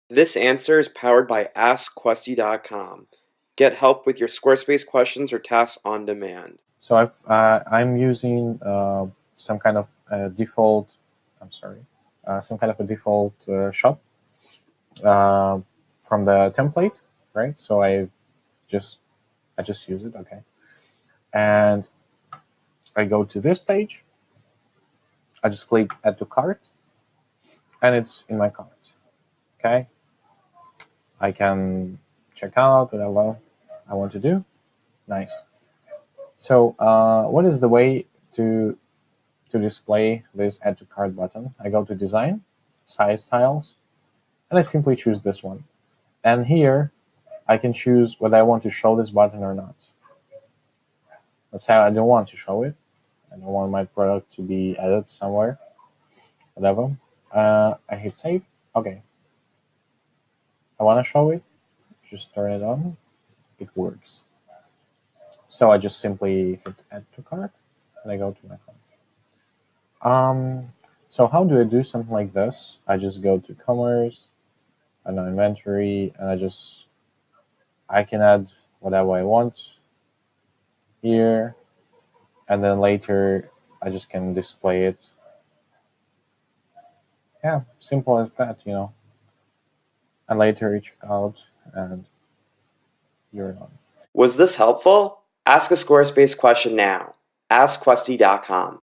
This answer is powered by AskQuesty.com. Get help with your Squarespace questions or tasks on demand. So I'm using some kind of default. I'm sorry, some kind of a default shop from the template, right? So just I just use it, okay, and I go to this page. I just click add to cart, and it's in my cart. Okay, I can check out whatever I want to do. Nice. So what is the way to display this add to cart button? I go to design, size styles, and I simply choose this one. And here I can choose whether I want to show this button or not. Let's say I don't want to show it. I don't want my product to be added somewhere, whatever. I hit save. Okay. I want to show it. Just turn it on. It works. So I just simply hit add to cart, and I go to my cart. So how do I do something like this? I just go to commerce, and inventory, and I can add whatever I want here, and then later I just can display it. Yeah, simple as that, And later you check out, and you're done. Was this helpful? Ask a Squarespace question now. AskQuesty.com.